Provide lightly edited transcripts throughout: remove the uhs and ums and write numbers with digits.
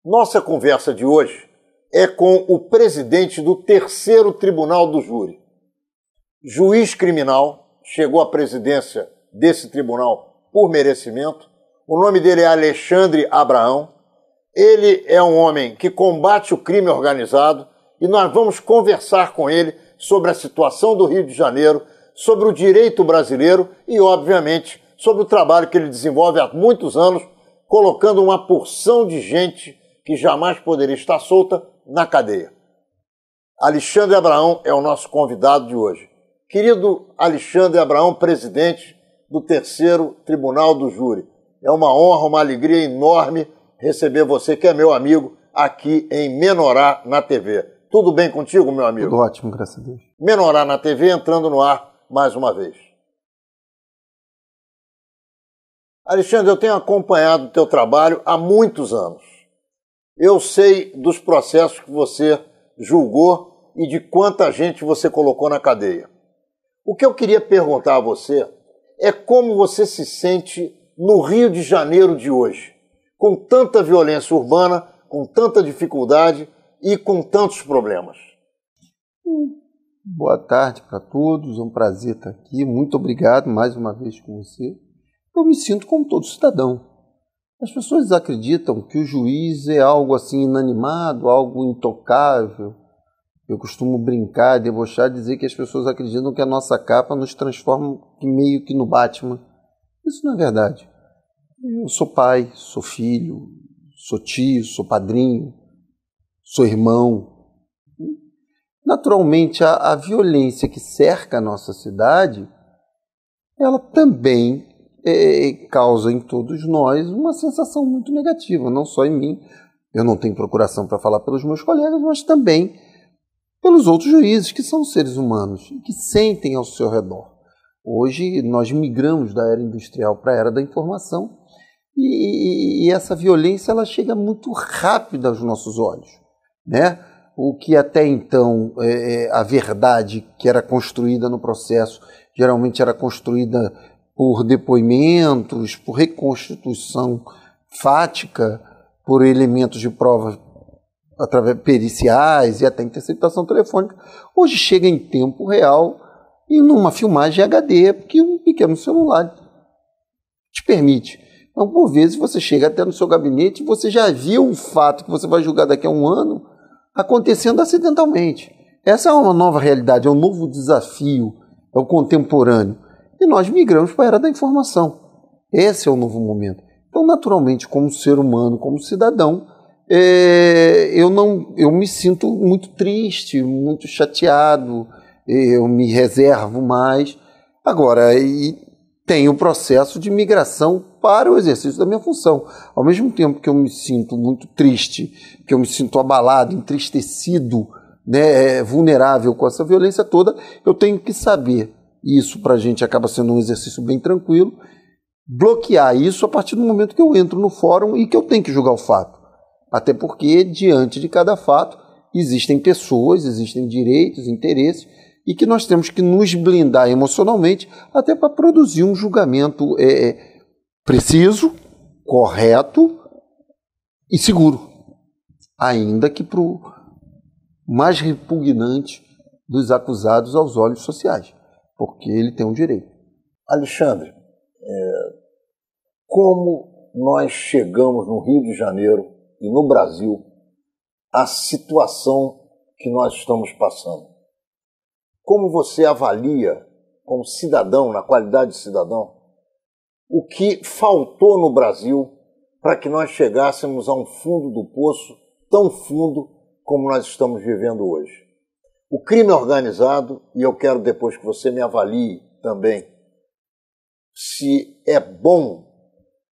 Nossa conversa de hoje é com o presidente do terceiro tribunal do júri. Juiz criminal, chegou à presidência desse tribunal por merecimento. O nome dele é Alexandre Abraão. Ele é um homem que combate o crime organizado e nós vamos conversar com ele sobre a situação do Rio de Janeiro, sobre o direito brasileiro e, obviamente, sobre o trabalho que ele desenvolve há muitos anos, colocando uma porção de gente que jamais poderia estar solta na cadeia. Alexandre Abraão é o nosso convidado de hoje. Querido Alexandre Abraão, presidente do terceiro tribunal do júri, é uma honra, uma alegria enorme receber você, que é meu amigo, aqui em Menorá na TV. Tudo bem contigo, meu amigo? Tudo ótimo, graças a Deus. Menorá na TV entrando no ar mais uma vez. Alexandre, eu tenho acompanhado o teu trabalho há muitos anos. Eu sei dos processos que você julgou e de quanta gente você colocou na cadeia. O que eu queria perguntar a você é como você se sente no Rio de Janeiro de hoje, com tanta violência urbana, com tanta dificuldade e com tantos problemas. Boa tarde para todos, é um prazer estar aqui. Muito obrigado mais uma vez com você. Eu me sinto como todo cidadão. As pessoas acreditam que o juiz é algo assim inanimado, algo intocável. Eu costumo brincar, debochar, dizer que as pessoas acreditam que a nossa capa nos transforma meio que no Batman. Isso não é verdade. Eu sou pai, sou filho, sou tio, sou padrinho, sou irmão. Naturalmente, a violência que cerca a nossa cidade, ela também causa em todos nós uma sensação muito negativa, não só em mim. Eu não tenho procuração para falar pelos meus colegas, mas também pelos outros juízes, que são seres humanos e que sentem ao seu redor. Hoje nós migramos da era industrial para a era da informação e essa violência ela chega muito rápida aos nossos olhos, né? O que até então a verdade que era construída no processo geralmente era construída por depoimentos, por reconstituição fática, por elementos de prova através periciais e até interceptação telefônica, hoje chega em tempo real e numa filmagem HD que um pequeno celular te permite. Então, por vezes, você chega até no seu gabinete e você já viu um fato que você vai julgar daqui a um ano acontecendo acidentalmente. Essa é uma nova realidade, é um novo desafio, é o contemporâneo. E nós migramos para a era da informação. Esse é o novo momento. Então, naturalmente, como ser humano, como cidadão, eu me sinto muito triste, muito chateado, eu me reservo mais. Agora, tem o processo de migração para o exercício da minha função. Ao mesmo tempo que eu me sinto muito triste, que eu me sinto abalado, entristecido, né, vulnerável com essa violência toda, eu tenho que saber. Isso para a gente acaba sendo um exercício bem tranquilo, bloquear isso a partir do momento que eu entro no fórum e que eu tenho que julgar o fato. Até porque, diante de cada fato, existem pessoas, existem direitos, interesses, e que nós temos que nos blindar emocionalmente até para produzir um julgamento preciso, correto e seguro. Ainda que para o mais repugnante dos acusados aos olhos sociais, porque ele tem um direito. Alexandre, como nós chegamos no Rio de Janeiro e no Brasil à situação que nós estamos passando? Como você avalia, como cidadão, na qualidade de cidadão, o que faltou no Brasil para que nós chegássemos a um fundo do poço tão fundo como nós estamos vivendo hoje? O crime organizado, e eu quero depois que você me avalie também, se é bom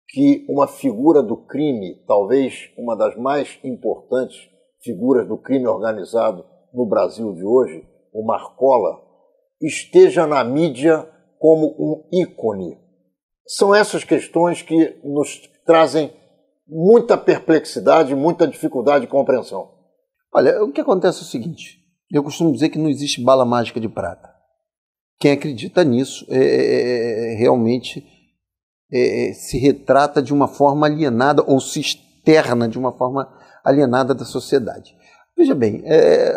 que uma figura do crime, talvez uma das mais importantes figuras do crime organizado no Brasil de hoje, o Marcola, esteja na mídia como um ícone. São essas questões que nos trazem muita perplexidade, muita dificuldade de compreensão. Olha, o que acontece é o seguinte, eu costumo dizer que não existe bala mágica de prata. Quem acredita nisso realmente se retrata de uma forma alienada ou se externa, de uma forma alienada da sociedade. Veja bem,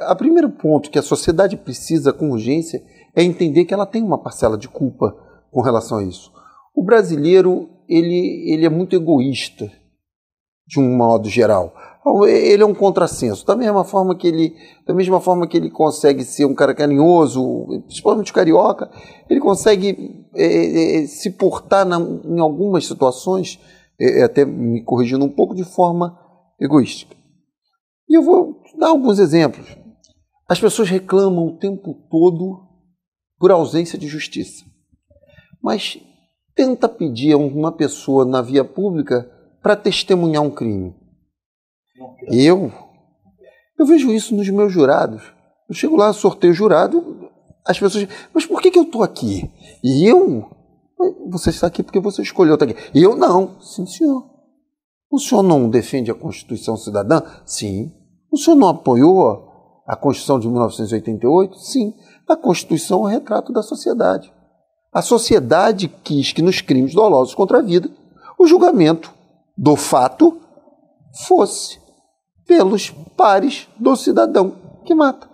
o primeiro ponto que a sociedade precisa com urgência é entender que ela tem uma parcela de culpa com relação a isso. O brasileiro, ele é muito egoísta, de um modo geral. Ele é um contrassenso. Da mesma forma que ele consegue ser um cara carinhoso, principalmente o carioca, ele consegue se portar em algumas situações, até me corrigindo um pouco, de forma egoística. E eu vou dar alguns exemplos. As pessoas reclamam o tempo todo por ausência de justiça. Mas tenta pedir a uma pessoa na via pública para testemunhar um crime. Eu vejo isso nos meus jurados. Eu chego lá, sorteio jurado, as pessoas dizem, mas por que eu estou aqui? E eu? Você está aqui porque você escolheu estar aqui. E eu não. Sim, senhor. O senhor não defende a Constituição Cidadã? Sim. O senhor não apoiou a Constituição de 1988? Sim. A Constituição é um retrato da sociedade. A sociedade quis que nos crimes dolosos contra a vida o julgamento do fato fosse pelos pares do cidadão que mata.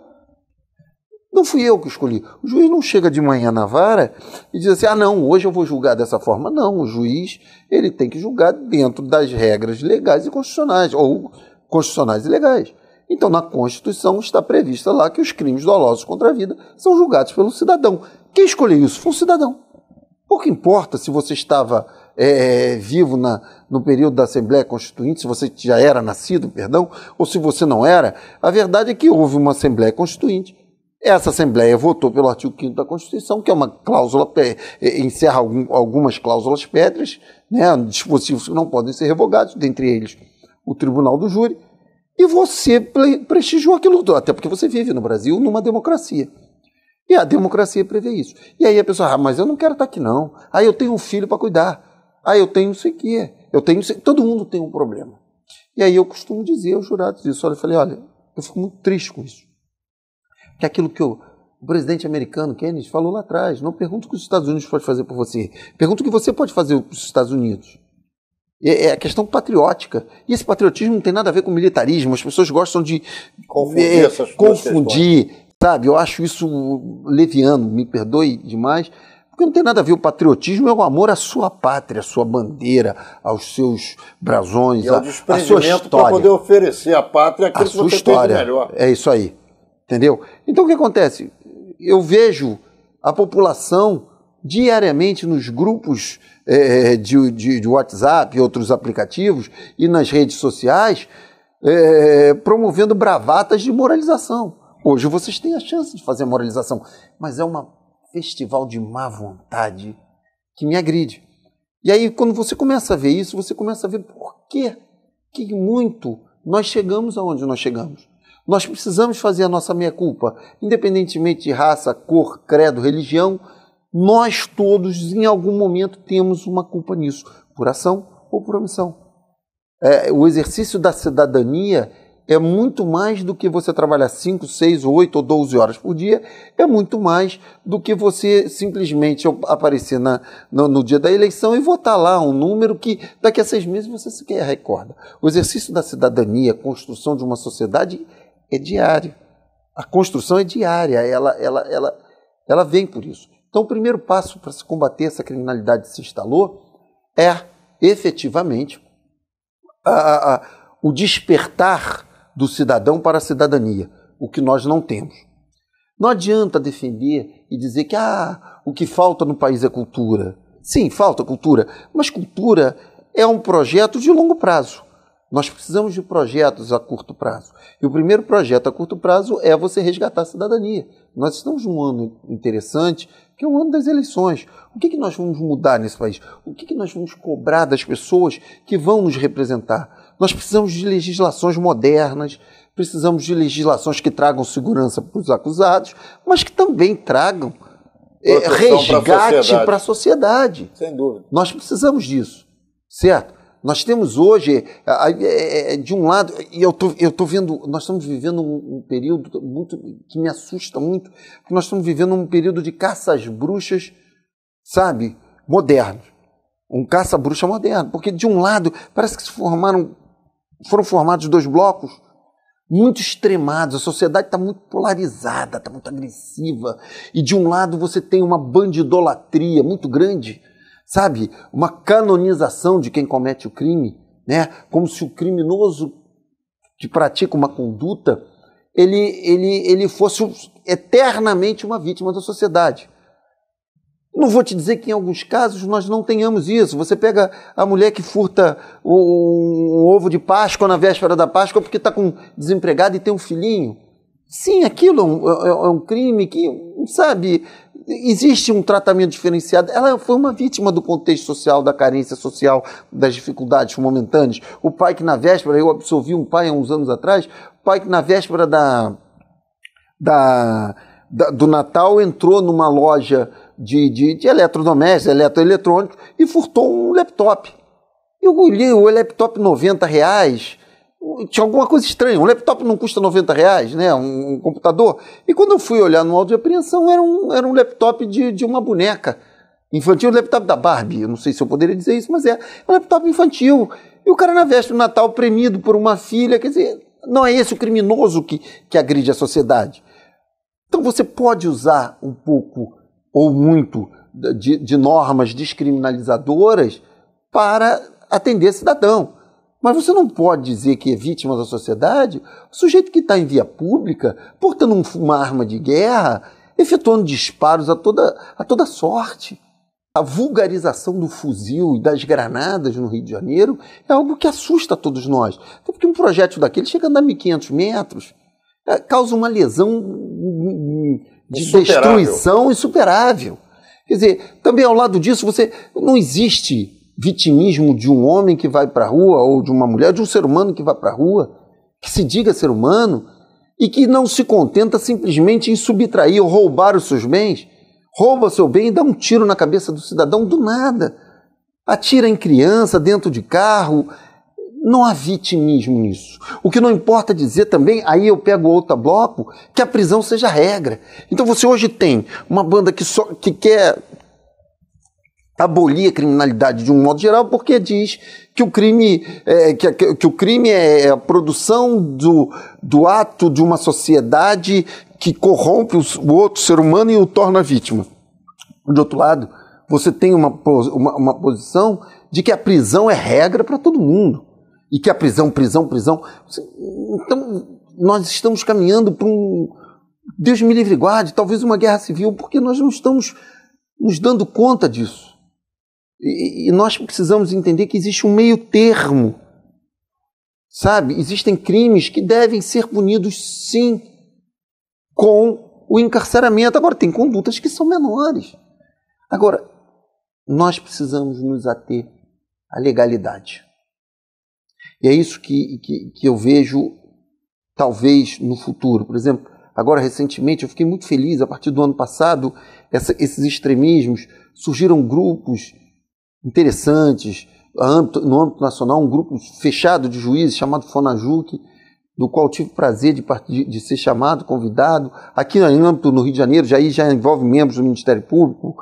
Não fui eu que escolhi. O juiz não chega de manhã na vara e diz assim, não, hoje eu vou julgar dessa forma. Não, o juiz ele tem que julgar dentro das regras legais e constitucionais, ou constitucionais e legais. Então, na Constituição está prevista lá que os crimes dolosos contra a vida são julgados pelo cidadão. Quem escolheu isso foi o cidadão. Pouco importa se você estava vivo no período da Assembleia Constituinte, se você já era nascido, perdão, ou se você não era. A verdade é que houve uma Assembleia Constituinte. Essa Assembleia votou pelo artigo 5º da Constituição, que é uma cláusula, encerra algumas cláusulas pétreas, né, dispositivos que não podem ser revogados, dentre eles o Tribunal do Júri, e você prestigiou aquilo, até porque você vive no Brasil numa democracia. E a democracia prevê isso. E aí a pessoa, mas eu não quero estar aqui não. Eu tenho um filho para cuidar. Eu tenho não sei o quê. Todo mundo tem um problema. E aí eu costumo dizer aos jurados isso. Eu falei, eu fico muito triste com isso. Que aquilo que o presidente americano, Kennedy, falou lá atrás, não pergunta o que os Estados Unidos podem fazer por você. Pergunta o que você pode fazer para os Estados Unidos. É a questão patriótica. E esse patriotismo não tem nada a ver com militarismo. As pessoas gostam de confundir. Sabe, eu acho isso leviano, me perdoe demais, porque não tem nada a ver. O patriotismo é o amor à sua pátria, à sua bandeira, aos seus brasões, a sua história. Para poder oferecer à pátria aquilo que você tem de melhor. É isso aí, entendeu? Então o que acontece? Eu vejo a população diariamente nos grupos de WhatsApp e outros aplicativos e nas redes sociais promovendo bravatas de moralização. Hoje vocês têm a chance de fazer a moralização, mas é um festival de má vontade que me agride. E aí, quando você começa a ver isso, você começa a ver por que muito nós chegamos aonde nós chegamos. Nós precisamos fazer a nossa meia-culpa, independentemente de raça, cor, credo, religião, nós todos, em algum momento, temos uma culpa nisso, por ação ou por omissão. O exercício da cidadania é muito mais do que você trabalhar 5, 6, 8 ou 12 horas por dia, é muito mais do que você simplesmente aparecer no dia da eleição e votar lá um número que daqui a 6 meses você sequer recorda. O exercício da cidadania, a construção de uma sociedade é diário. A construção é diária, ela vem por isso. Então o primeiro passo para se combater essa criminalidade que se instalou é efetivamente o despertar do cidadão para a cidadania, o que nós não temos. Não adianta defender e dizer que o que falta no país é cultura. Sim, falta cultura, mas cultura é um projeto de longo prazo. Nós precisamos de projetos a curto prazo. E o primeiro projeto a curto prazo é você resgatar a cidadania. Nós estamos num ano interessante, que é o ano das eleições. O que nós vamos mudar nesse país? O que nós vamos cobrar das pessoas que vão nos representar? Nós precisamos de legislações modernas, precisamos de legislações que tragam segurança para os acusados, mas que também tragam resgate para a sociedade. Sem dúvida. Nós precisamos disso, certo? Nós temos hoje, de um lado, e eu tô vendo, nós estamos vivendo um período muito, que me assusta muito, porque nós estamos vivendo um período de caça às bruxas, sabe, moderno. Um caça-bruxa moderno. Porque, de um lado, parece que se formaram foram formados dois blocos muito extremados, a sociedade está muito polarizada, está muito agressiva, e de um lado você tem uma bandidolatria muito grande, sabe? Uma canonização de quem comete o crime, né? Como se o criminoso que pratica uma conduta, ele fosse eternamente uma vítima da sociedade. Não vou te dizer que em alguns casos nós não tenhamos isso. Você pega a mulher que furta um ovo de Páscoa na véspera da Páscoa porque está desempregada e tem um filhinho. Sim, aquilo é um crime que, sabe, existe um tratamento diferenciado. Ela foi uma vítima do contexto social, da carência social, das dificuldades momentâneas. O pai que na véspera, eu absolvi um pai há uns anos atrás, o pai que na véspera do Natal entrou numa loja de eletrodomésticos, eletroeletrônicos, e furtou um laptop. Eu olhei o laptop R$90, tinha alguma coisa estranha. Um laptop não custa R$90, né? Um computador. E quando eu fui olhar no auto de apreensão, era um laptop de uma boneca infantil, um laptop da Barbie. Eu não sei se eu poderia dizer isso, mas é um laptop infantil. E o cara na véspera do Natal premido por uma filha, quer dizer, não é esse o criminoso que agride a sociedade. Então você pode usar um pouco ou muito de normas descriminalizadoras para atender cidadão. Mas você não pode dizer que é vítima da sociedade o sujeito que está em via pública, portando uma arma de guerra, efetuando disparos a toda sorte. A vulgarização do fuzil e das granadas no Rio de Janeiro é algo que assusta todos nós. Até porque um projétil daquele chega a andar 1.500 metros, causa uma lesão de destruição insuperável. Quer dizer, também ao lado disso, não existe vitimismo de um homem que vai para a rua, ou de uma mulher, de um ser humano que vai para a rua, que se diga ser humano, e que não se contenta simplesmente em subtrair ou roubar os seus bens, rouba seu bem e dá um tiro na cabeça do cidadão do nada, atira em criança, dentro de carro. Não há vitimismo nisso. O que não importa dizer também, aí eu pego outro bloco, que a prisão seja a regra. Então você hoje tem uma banda que quer abolir a criminalidade de um modo geral, porque diz que o crime é a produção do ato de uma sociedade que corrompe o outro ser humano e o torna vítima. De outro lado, você tem uma posição de que a prisão é regra para todo mundo. E que a prisão. Então, nós estamos caminhando para Deus me livre e guarde, talvez uma guerra civil, porque nós não estamos nos dando conta disso. E nós precisamos entender que existe um meio termo, sabe? Existem crimes que devem ser punidos, sim, com o encarceramento. Agora, tem condutas que são menores. Agora, nós precisamos nos ater à legalidade. E é isso que eu vejo, talvez, no futuro. Por exemplo, agora, recentemente, eu fiquei muito feliz, a partir do ano passado, esses extremismos, surgiram grupos interessantes, no âmbito nacional, um grupo fechado de juízes chamado FONAJUC, do qual tive o prazer de ser chamado, convidado. Aqui no âmbito no Rio de Janeiro, já envolve membros do Ministério Público,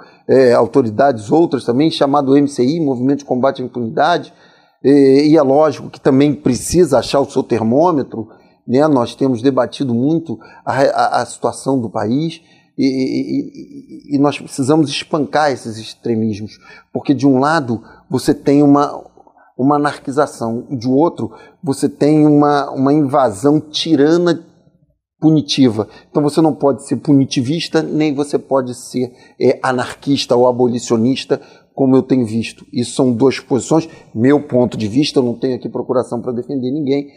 autoridades outras também, chamado MCI, Movimento de Combate à Impunidade. E é lógico que também precisa achar o seu termômetro, né? Nós temos debatido muito a situação do país e nós precisamos espancar esses extremismos, porque de um lado você tem uma anarquização, de outro você tem uma invasão tirana punitiva. Então você não pode ser punitivista, nem você pode ser anarquista ou abolicionista, como eu tenho visto. Isso são duas posições, meu ponto de vista, eu não tenho aqui procuração para defender ninguém,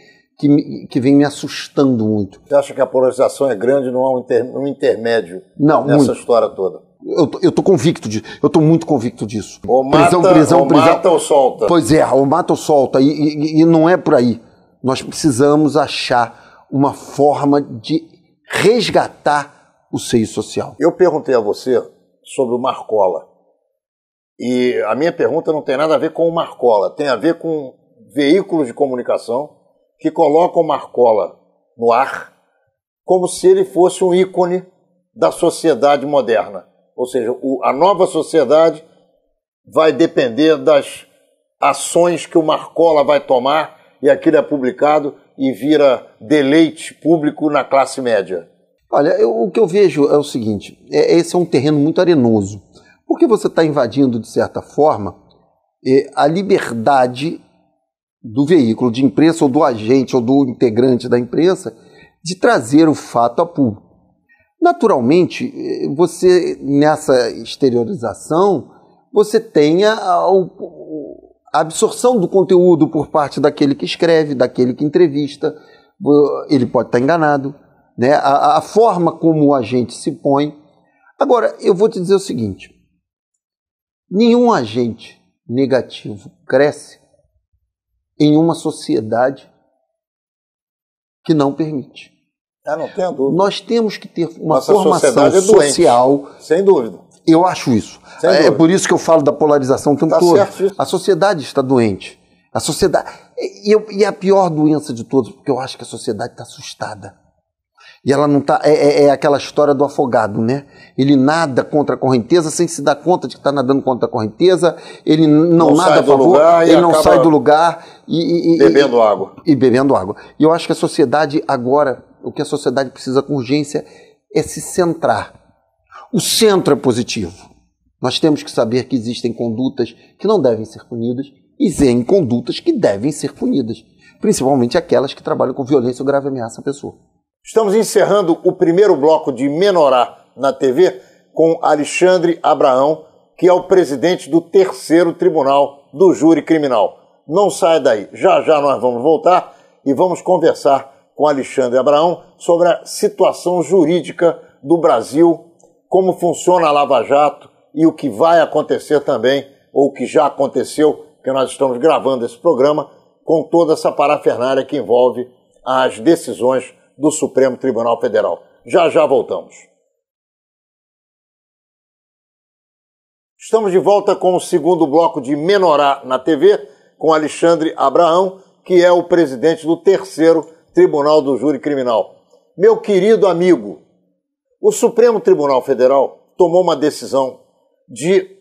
que vem me assustando muito. Você acha que a polarização é grande, não há um intermédio nessa muito. História toda? Eu estou convicto disso, eu estou muito convicto disso. Ou mata ou solta. Pois é, ou mata ou solta, e não é por aí. Nós precisamos achar uma forma de resgatar o seio social. Eu perguntei a você sobre o Marcola. E a minha pergunta não tem nada a ver com o Marcola, tem a ver com veículos de comunicação que colocam o Marcola no ar como se ele fosse um ícone da sociedade moderna. Ou seja, a nova sociedade vai depender das ações que o Marcola vai tomar e aquilo é publicado e vira deleite público na classe média? Olha, o que eu vejo é o seguinte, esse é um terreno muito arenoso, porque você está invadindo, de certa forma, a liberdade do veículo de imprensa, ou do agente, ou do integrante da imprensa, de trazer o fato a público. Naturalmente, você, nessa exteriorização, você tem a absorção do conteúdo por parte daquele que escreve, daquele que entrevista, ele pode estar enganado, né? A forma como o agente se põe. Agora, eu vou te dizer o seguinte, nenhum agente negativo cresce em uma sociedade que não permite. Não tenho dúvida. Nós temos que ter uma Nossa formação social. Sem dúvida. Eu acho isso. É por isso que eu falo da polarização o tempo todo. A sociedade está doente. A sociedade. E a pior doença de todos, porque eu acho que a sociedade está assustada. E ela não está. É aquela história do afogado, né? Ele nada contra a correnteza sem se dar conta de que está nadando contra a correnteza. Ele não nada a favor, ele não sai do lugar bebendo água. E bebendo água. E eu acho que a sociedade agora, o que a sociedade precisa com urgência é se centrar. O centro é positivo. Nós temos que saber que existem condutas que não devem ser punidas e existem condutas que devem ser punidas, principalmente aquelas que trabalham com violência ou grave ameaça à pessoa. Estamos encerrando o primeiro bloco de Menorá na TV com Alexandre Abraão, que é o presidente do terceiro tribunal do júri criminal. Não saia daí. Já já nós vamos voltar e vamos conversar com Alexandre Abraão sobre a situação jurídica do Brasil, como funciona a Lava Jato e o que vai acontecer também, ou o que já aconteceu, porque nós estamos gravando esse programa com toda essa parafernália que envolve as decisões do Supremo Tribunal Federal. Já já voltamos. Estamos de volta com o segundo bloco de Menorá na TV, com Alexandre Abraão, que é o presidente do terceiro Tribunal do Júri Criminal. Meu querido amigo, o Supremo Tribunal Federal tomou uma decisão de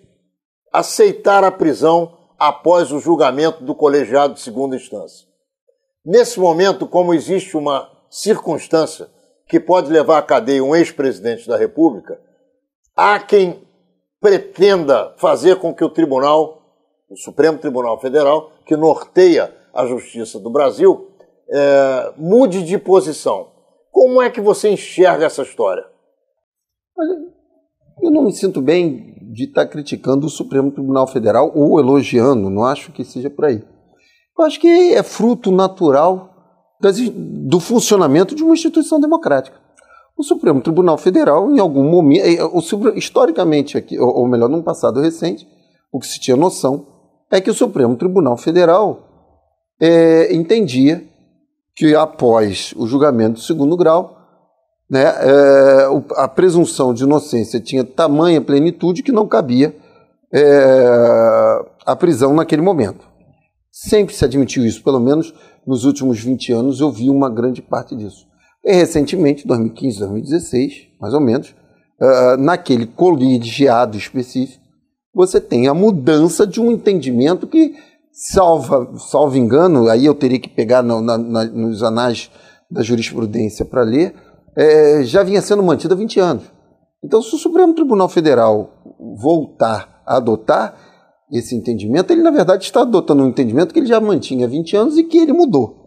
aceitar a prisão após o julgamento do colegiado de segunda instância. Nesse momento, como existe uma circunstância que pode levar à cadeia um ex-presidente da República, há quem pretenda fazer com que o tribunal, o Supremo Tribunal Federal, que norteia a justiça do Brasil, mude de posição. Como é que você enxerga essa história? Olha, eu não me sinto bem de estar criticando o Supremo Tribunal Federal ou elogiando, não acho que seja por aí. Eu acho que é fruto natural do funcionamento de uma instituição democrática. O Supremo Tribunal Federal, em algum momento, historicamente, aqui, ou melhor, num passado recente, o que se tinha noção é que o Supremo Tribunal Federal entendia que após o julgamento do segundo grau, né, a presunção de inocência tinha tamanha plenitude que não cabia a prisão naquele momento. Sempre se admitiu isso, pelo menos nos últimos 20 anos eu vi uma grande parte disso. E recentemente, 2015, 2016, mais ou menos, naquele colegiado específico, você tem a mudança de um entendimento que, salvo engano, aí eu teria que pegar nos anais da jurisprudência para ler, já vinha sendo mantida há 20 anos. Então, se o Supremo Tribunal Federal voltar a adotar esse entendimento, ele, na verdade, está adotando um entendimento que ele já mantinha há 20 anos e que ele mudou.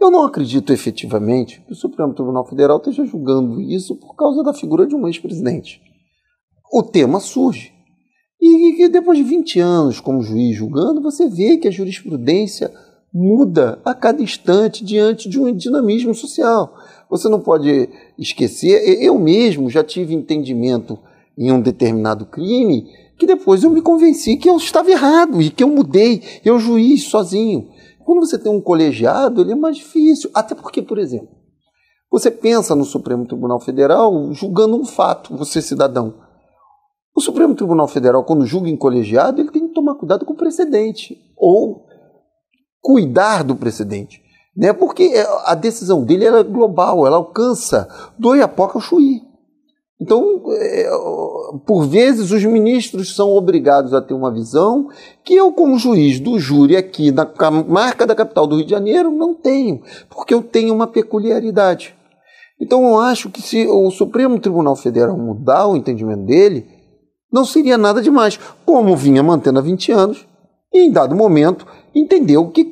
Eu não acredito efetivamente que o Supremo Tribunal Federal esteja julgando isso por causa da figura de um ex-presidente. O tema surge. E depois de 20 anos como juiz julgando, você vê que a jurisprudência muda a cada instante diante de um dinamismo social. Você não pode esquecer, eu mesmo já tive entendimento em um determinado crime que depois eu me convenci que eu estava errado e que eu mudei, eu juiz sozinho. Quando você tem um colegiado, ele é mais difícil. Até porque, por exemplo, você pensa no Supremo Tribunal Federal julgando um fato, você cidadão. O Supremo Tribunal Federal, quando julga em colegiado, ele tem que tomar cuidado com o precedente, ou cuidar do precedente, né? Porque a decisão dele é global, ela alcança do Oiapoque ao Chuí. Então, por vezes, os ministros são obrigados a ter uma visão que eu, como juiz do júri aqui na marca da capital do Rio de Janeiro, não tenho, porque eu tenho uma peculiaridade. Então, eu acho que se o Supremo Tribunal Federal mudar o entendimento dele, não seria nada demais, como vinha mantendo há 20 anos, e em dado momento entendeu que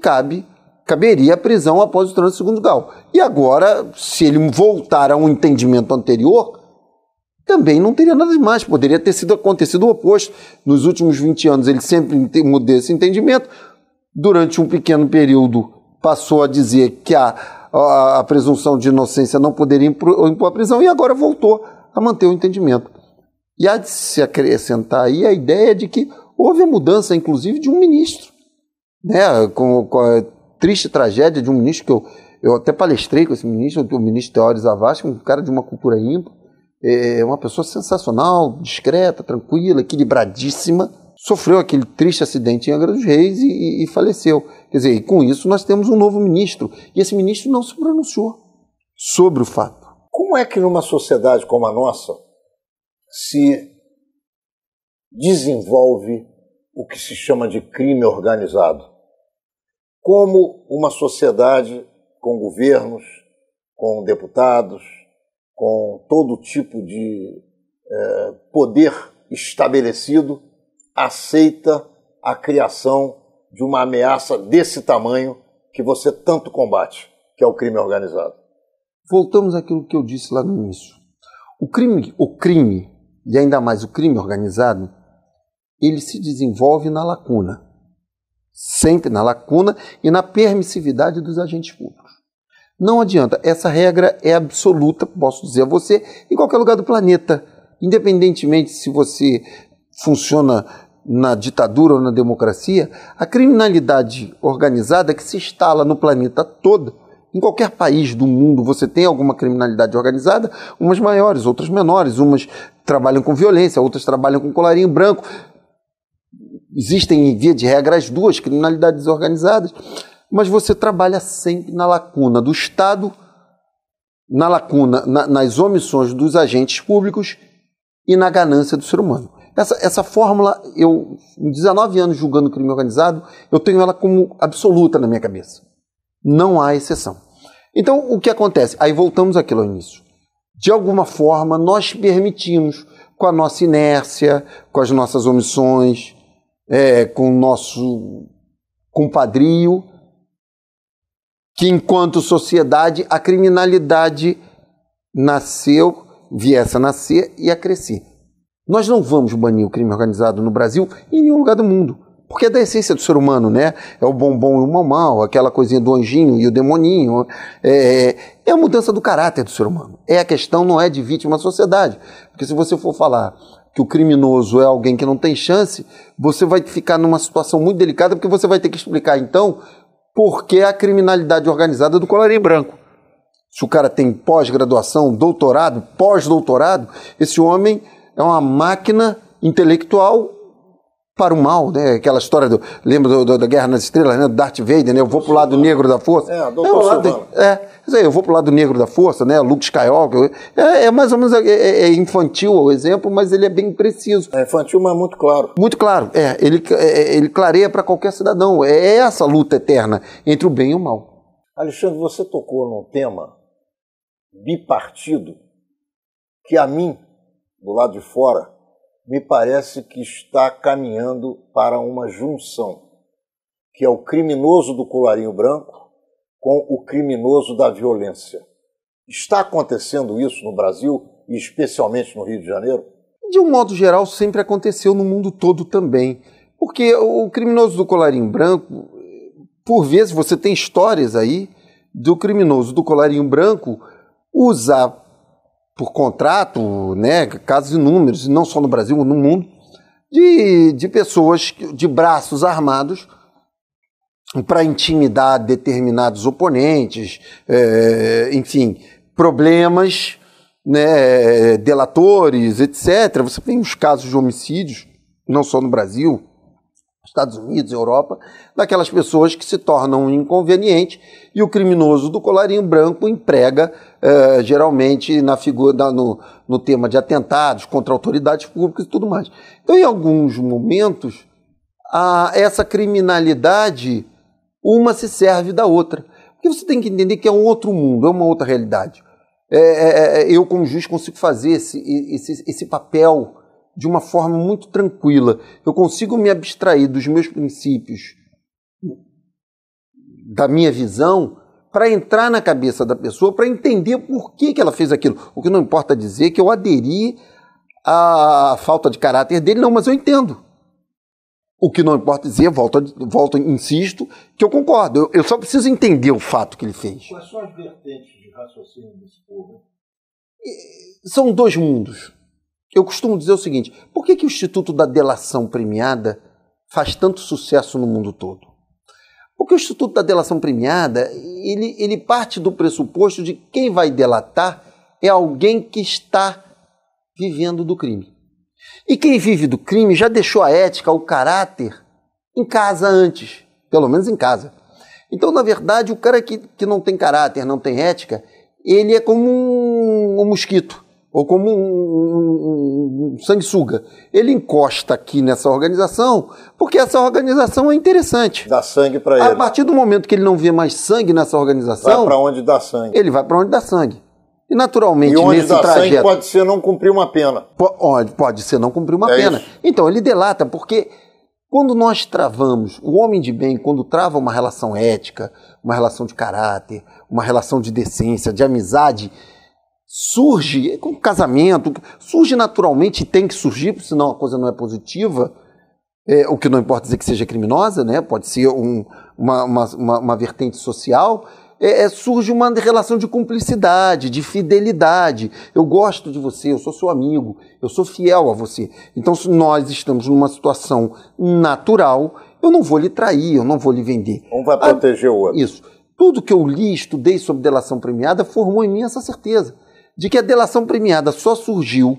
caberia a prisão após o trânsito de segundo grau. E agora, se ele voltar a um entendimento anterior, também não teria nada demais, poderia ter acontecido o oposto. Nos últimos 20 anos ele sempre mudou esse entendimento, durante um pequeno período passou a dizer que a presunção de inocência não poderia impor a prisão e agora voltou a manter o entendimento. E há de se acrescentar aí a ideia de que houve a mudança, inclusive, de um ministro, né? Com a triste tragédia de um ministro que eu até palestrei com esse ministro, o ministro Teório Zavascki, um cara de uma cultura ímpar, uma pessoa sensacional, discreta, tranquila, equilibradíssima, sofreu aquele triste acidente em Angra dos Reis e faleceu. Quer dizer, e com isso nós temos um novo ministro, e esse ministro não se pronunciou sobre o fato. Como é que numa sociedade como a nossa se desenvolve o que se chama de crime organizado? Como uma sociedade com governos, com deputados, com todo tipo de poder estabelecido, aceita a criação de uma ameaça desse tamanho que você tanto combate, que é o crime organizado? Voltamos àquilo que eu disse lá no início. O crime, e ainda mais o crime organizado, ele se desenvolve na lacuna. Sempre na lacuna e na permissividade dos agentes públicos. Não adianta, essa regra é absoluta, posso dizer a você, em qualquer lugar do planeta. Independentemente se você funciona na ditadura ou na democracia, a criminalidade organizada que se instala no planeta todo, em qualquer país do mundo você tem alguma criminalidade organizada, umas maiores, outras menores, umas trabalham com violência, outras trabalham com colarinho branco. Existem, em via de regra, as duas criminalidades organizadas, mas você trabalha sempre na lacuna do Estado, na lacuna, nas omissões dos agentes públicos e na ganância do ser humano. Essa fórmula, eu, em 19 anos julgando crime organizado, eu tenho ela como absoluta na minha cabeça. Não há exceção. Então, o que acontece? Aí voltamos àquilo ao início. De alguma forma, nós permitimos, com a nossa inércia, com as nossas omissões, com o nosso compadrio, que enquanto sociedade a criminalidade viesse a nascer e a crescer. Nós não vamos banir o crime organizado no Brasil e em nenhum lugar do mundo, porque é da essência do ser humano, né? É o bombom e o mamão, aquela coisinha do anjinho e o demoninho, é a mudança do caráter do ser humano. A questão não é de vítima à sociedade, porque se você for falar que o criminoso é alguém que não tem chance, você vai ficar numa situação muito delicada, porque você vai ter que explicar, então, por que a criminalidade organizada do colarinho branco. Se o cara tem pós-graduação, doutorado, pós-doutorado, esse homem é uma máquina intelectual para o mal, né? Aquela história lembra da Guerra nas Estrelas, né? Do Darth Vader, né? Eu vou pro lado negro da força. Eu vou pro lado negro da força, né? Luke Skywalker. É mais ou menos infantil o exemplo, mas ele é bem preciso. É infantil, mas muito claro. Muito claro. Ele clareia para qualquer cidadão. É essa luta eterna entre o bem e o mal. Alexandre, você tocou num tema bipartido que a mim, do lado de fora, me parece que está caminhando para uma junção, que é o criminoso do colarinho branco com o criminoso da violência. Está acontecendo isso no Brasil e especialmente no Rio de Janeiro? De um modo geral, sempre aconteceu no mundo todo também. Porque o criminoso do colarinho branco, por vezes você tem histórias aí do criminoso do colarinho branco usar por contrato, né, casos inúmeros, não só no Brasil, no mundo, de pessoas de braços armados para intimidar determinados oponentes, enfim, problemas, né, delatores, etc. Você tem os casos de homicídios, não só no Brasil, Estados Unidos, Europa, daquelas pessoas que se tornam inconvenientes e o criminoso do colarinho branco emprega, geralmente, no tema de atentados contra autoridades públicas e tudo mais. Então, em alguns momentos, essa criminalidade, uma se serve da outra. Porque você tem que entender que é um outro mundo, é uma outra realidade. Eu, como juiz, consigo fazer esse papel de uma forma muito tranquila. Eu consigo me abstrair dos meus princípios, da minha visão, para entrar na cabeça da pessoa, para entender por que ela fez aquilo. O que não importa dizer que eu aderi à falta de caráter dele, não, mas eu entendo. O que não importa dizer, insisto, que eu concordo. Eu só preciso entender o fato que ele fez. Quais são as vertentes de raciocínio desse povo? São dois mundos. Eu costumo dizer o seguinte, por que o Instituto da Delação Premiada faz tanto sucesso no mundo todo? Porque o Instituto da Delação Premiada, ele parte do pressuposto de que quem vai delatar é alguém que está vivendo do crime. E quem vive do crime já deixou a ética, o caráter, em casa antes, pelo menos em casa. Então, na verdade, o cara que não tem caráter, não tem ética, ele é como um mosquito, ou como um sanguessuga. Ele encosta aqui nessa organização, porque essa organização é interessante. Dá sangue para ele. A partir do momento que ele não vê mais sangue nessa organização... Vai para onde dá sangue. Ele vai para onde dá sangue. E naturalmente, e onde nesse dá trajeto... sangue pode ser não cumprir uma pena. Pode ser não cumprir uma pena. Isso. Então, ele delata, porque quando nós travamos, o homem de bem, quando trava uma relação ética, uma relação de caráter, uma relação de decência, de amizade... surge, com casamento, surge naturalmente e tem que surgir, senão a coisa não é positiva, o que não importa dizer que seja criminosa, né? Pode ser uma vertente social, surge uma relação de cumplicidade, de fidelidade. Eu gosto de você, eu sou seu amigo, eu sou fiel a você. Então, se nós estamos numa situação natural, eu não vou lhe trair, eu não vou lhe vender. Um vai proteger o outro. Isso. Tudo que eu li, estudei sobre delação premiada, formou em mim essa certeza de que a delação premiada só surgiu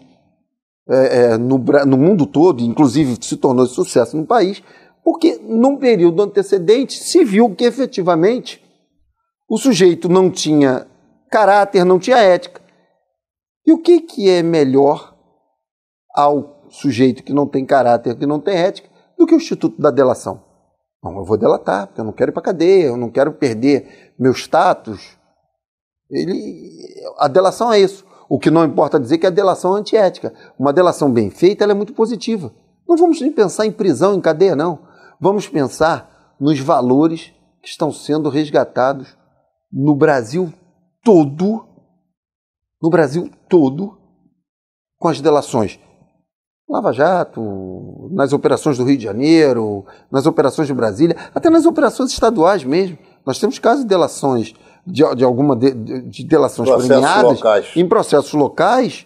no mundo todo, inclusive se tornou sucesso no país, porque num período antecedente se viu que efetivamente o sujeito não tinha caráter, não tinha ética. E o que é melhor ao sujeito que não tem caráter, que não tem ética, do que o Instituto da Delação? Não, eu vou delatar, porque eu não quero ir para a cadeia, eu não quero perder meu status. A delação é isso. O que não importa dizer que a delação é antiética. Uma delação bem feita, ela é muito positiva. Não vamos nem pensar em prisão, em cadeia, não. Vamos pensar nos valores que estão sendo resgatados no Brasil todo, com as delações. Lava Jato, nas operações do Rio de Janeiro, nas operações de Brasília, até nas operações estaduais mesmo. Nós temos casos de delações, de delações premiadas em processos locais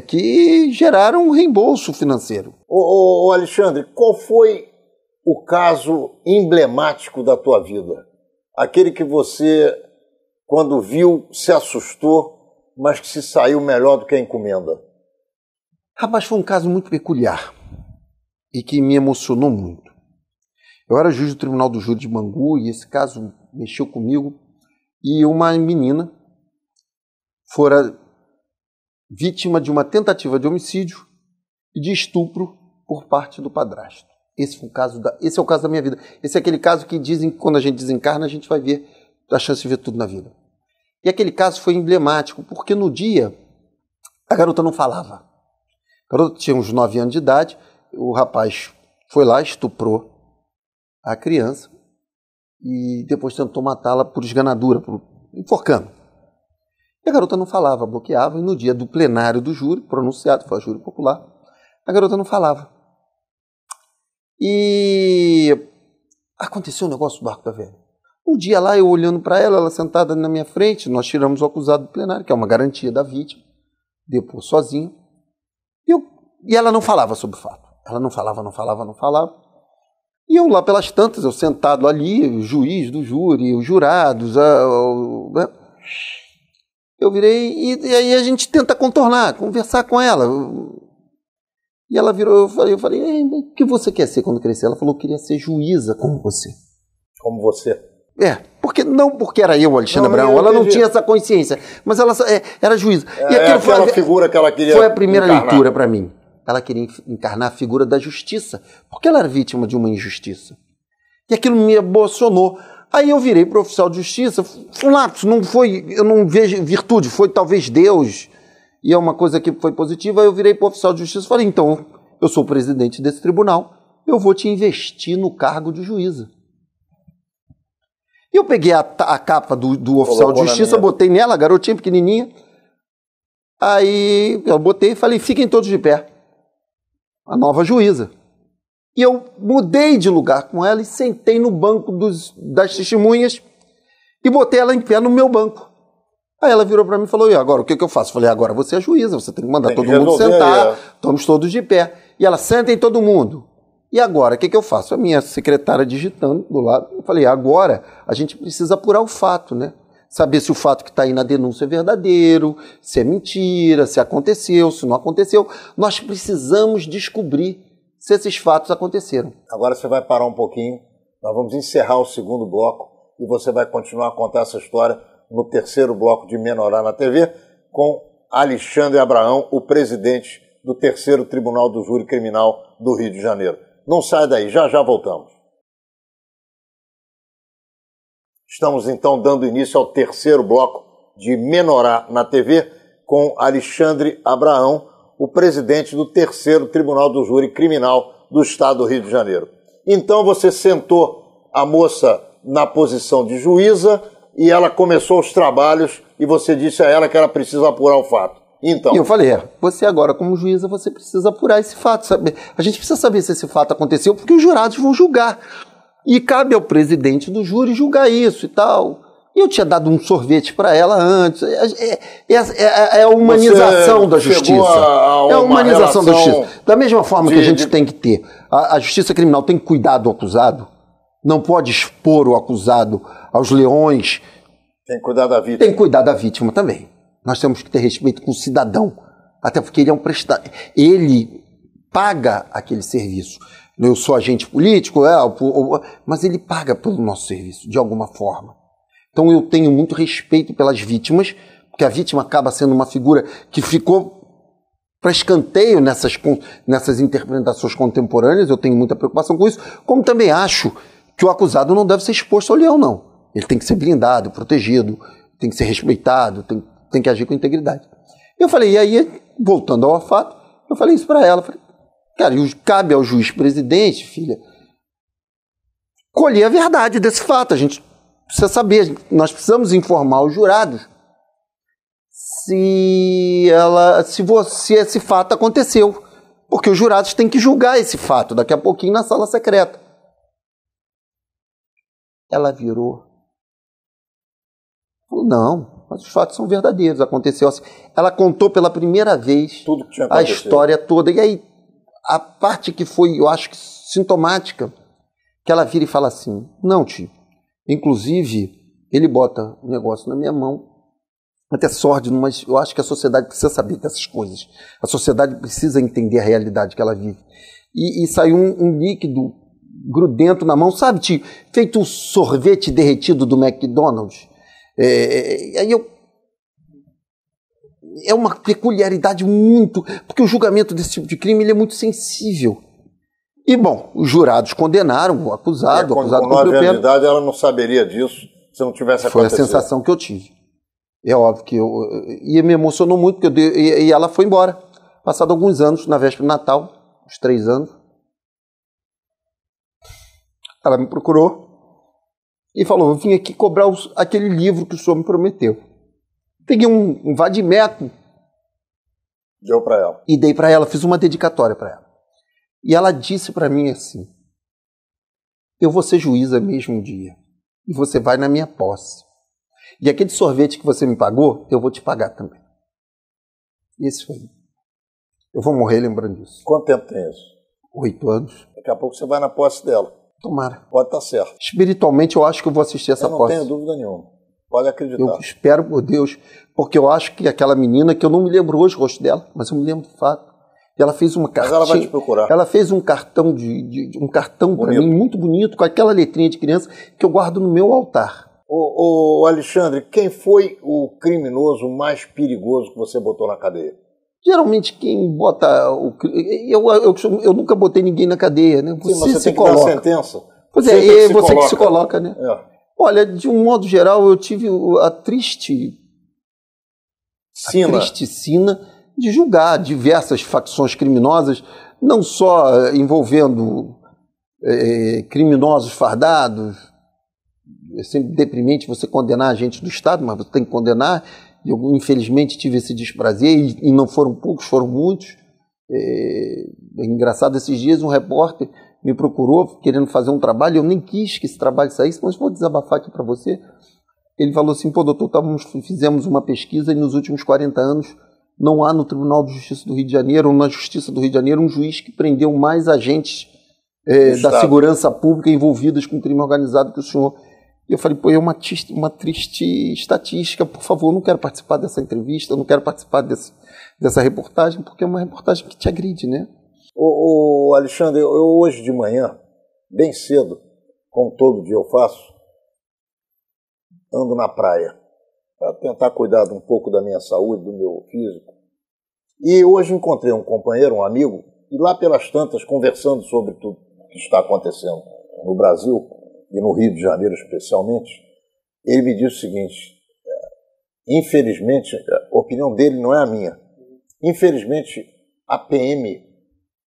que geraram um reembolso financeiro. Ô Alexandre, qual foi o caso emblemático da tua vida? Aquele que você, quando viu, se assustou, mas que se saiu melhor do que a encomenda? Rapaz, foi um caso muito peculiar e que me emocionou muito. Eu era juiz do Tribunal do Júri de Bangu e esse caso mexeu comigo. E uma menina fora vítima de uma tentativa de homicídio e de estupro por parte do padrasto. Esse é o caso da minha vida. Esse é aquele caso que dizem que quando a gente desencarna, a gente vai ver a chance de ver tudo na vida. E aquele caso foi emblemático, porque no dia a garota não falava. A garota tinha uns 9 anos de idade, o rapaz foi lá, estuprou a criança e depois tentou matá-la por esganadura, enforcando. E a garota não falava, bloqueava, e no dia do plenário do júri, pronunciado, foi a júri popular, a garota não falava. E aconteceu um negócio do Barco da Velha. Um dia lá, eu olhando para ela, ela sentada na minha frente, nós tiramos o acusado do plenário, que é uma garantia da vítima, depôs sozinho, e ela não falava sobre o fato. Ela não falava. E eu lá pelas tantas, eu sentado ali, o juiz do júri, os jurados, eu virei e aí a gente tenta contornar, conversar com ela. E ela virou, eu falei, o que você quer ser quando crescer? Ela falou, eu queria ser juíza como você. Como você? Não porque era eu, Alexandre Abraão, ela não tinha essa consciência, mas ela era juíza. E aquela figura que ela queria foi a primeira encarnar. leitura para mim. Ela queria encarnar a figura da justiça, porque ela era vítima de uma injustiça. E aquilo me emocionou. Aí eu virei para o oficial de justiça, foi um lapso, eu não vejo virtude, foi talvez Deus, e é uma coisa que foi positiva. Aí eu virei para o oficial de justiça e falei, então, eu sou o presidente desse tribunal, eu vou te investir no cargo de juíza. E eu peguei a capa do oficial de justiça, botei nela, a garotinha pequenininha, aí eu botei e falei, fiquem todos de pé, a nova juíza. E eu mudei de lugar com ela e sentei no banco das testemunhas e botei ela em pé no meu banco. Aí ela virou para mim e falou, e agora, o que eu faço? Eu falei, agora você é juíza, você tem que mandar todo mundo sentar, estamos todos de pé. E ela, sentem todo mundo. E agora, o que eu faço? A minha secretária digitando do lado, eu falei, agora a gente precisa apurar o fato, né? Saber se o fato que está aí na denúncia é verdadeiro, se é mentira, se aconteceu, se não aconteceu. Nós precisamos descobrir se esses fatos aconteceram. Agora você vai parar um pouquinho, nós vamos encerrar o segundo bloco e você vai continuar a contar essa história no terceiro bloco de Menorá na TV com Alexandre Abraão, o presidente do terceiro Tribunal do Júri Criminal do Rio de Janeiro. Não sai daí, já voltamos. Estamos então dando início ao terceiro bloco de Menorá na TV com Alexandre Abraão, o presidente do terceiro Tribunal do Júri Criminal do Estado do Rio de Janeiro. Então você sentou a moça na posição de juíza e ela começou os trabalhos e você disse a ela que ela precisa apurar o fato. Então, e eu falei, você agora como juíza, você precisa apurar esse fato. Sabe? A gente precisa saber se esse fato aconteceu, porque os jurados vão julgar. E cabe ao presidente do júri julgar isso e tal. E eu tinha dado um sorvete para ela antes. É a humanização da justiça. É a humanização da justiça. Da mesma forma que a gente tem que ter. A justiça criminal tem que cuidar do acusado. Não pode expor o acusado aos leões. Tem que cuidar da vítima. Tem que cuidar da vítima também. Nós temos que ter respeito com o cidadão. Até porque ele é um prestador. Ele paga aquele serviço. Eu sou agente político, mas ele paga pelo nosso serviço, de alguma forma. Então eu tenho muito respeito pelas vítimas, porque a vítima acaba sendo uma figura que ficou para escanteio nessas interpretações contemporâneas. Eu tenho muita preocupação com isso, como também acho que o acusado não deve ser exposto ao leão, não. Ele tem que ser blindado, protegido, tem que ser respeitado, tem que agir com integridade. Eu falei, e aí, voltando ao fato, eu falei isso para ela. Falei, cara, cabe ao juiz-presidente, filha, colher a verdade desse fato. A gente precisa saber, nós precisamos informar os jurados se esse fato aconteceu. Porque os jurados têm que julgar esse fato daqui a pouquinho na sala secreta. Ela virou. Falou, não, mas os fatos são verdadeiros, aconteceu assim. Ela contou pela primeira vez tudo que tinha a história toda. E aí, a parte que foi, eu acho que sintomática, que ela vira e fala assim, não, tio, inclusive, ele bota o negócio na minha mão, até sórdido, mas eu acho que a sociedade precisa saber dessas coisas. A sociedade precisa entender a realidade que ela vive. E saiu um líquido grudento na mão, sabe, tio? Feito um sorvete derretido do McDonald's. É uma peculiaridade muito... Porque o julgamento desse tipo de crime ele é muito sensível. E, bom, os jurados condenaram o acusado. Com 9 anos de idade, ela não saberia disso se não tivesse acontecido. Foi a sensação que eu tive. É óbvio que e me emocionou muito, porque e ela foi embora. Passado alguns anos, na véspera de Natal, uns 3 anos, ela me procurou e falou, eu vim aqui cobrar aquele livro que o senhor me prometeu. Peguei um vadimeco. Deu para ela. E dei para ela, fiz uma dedicatória para ela. E ela disse para mim assim, eu vou ser juíza mesmo um dia, e você vai na minha posse. E aquele sorvete que você me pagou, eu vou te pagar também. E esse foi. Eu vou morrer lembrando disso. Quanto tempo tem isso? 8 anos. Daqui a pouco você vai na posse dela. Tomara. Pode estar certo. Espiritualmente eu acho que eu vou assistir essa posse. Eu não tenho dúvida nenhuma. Pode acreditar. Eu espero por Deus, porque eu acho que aquela menina, que eu não me lembro hoje o rosto dela, mas eu me lembro do fato. E ela fez uma cartinha. Mas ela vai te procurar. Ela fez um cartão um cartão para mim muito bonito, com aquela letrinha de criança que eu guardo no meu altar. Ô Alexandre, quem foi o criminoso mais perigoso que você botou na cadeia? Geralmente quem bota eu nunca botei ninguém na cadeia, né? Sim, mas você tem que dar a sentença. Pois você é, você que se coloca, né? É. Olha, de um modo geral, eu tive a triste sina de julgar diversas facções criminosas, não só envolvendo criminosos fardados. É sempre deprimente você condenar agentes do Estado, mas você tem que condenar. Eu, infelizmente, tive esse desprazer, e não foram poucos, foram muitos. É engraçado, esses dias um repórter me procurou querendo fazer um trabalho, eu nem quis que esse trabalho saísse, mas vou desabafar aqui para você. Ele falou assim, pô, doutor, fizemos uma pesquisa e nos últimos 40 anos não há no Tribunal de Justiça do Rio de Janeiro, ou na Justiça do Rio de Janeiro, um juiz que prendeu mais agentes da segurança pública envolvidas com crime organizado que o senhor. E eu falei, pô, é uma triste estatística, por favor, eu não quero participar dessa entrevista, eu não quero participar dessa reportagem, porque é uma reportagem que te agride, né? Ô Alexandre, eu hoje de manhã, bem cedo, como todo dia eu faço, ando na praia, para tentar cuidar um pouco da minha saúde, do meu físico. E hoje encontrei um companheiro, um amigo, e lá pelas tantas, conversando sobre tudo que está acontecendo no Brasil, e no Rio de Janeiro especialmente, ele me disse o seguinte, infelizmente, a opinião dele não é a minha, infelizmente a PM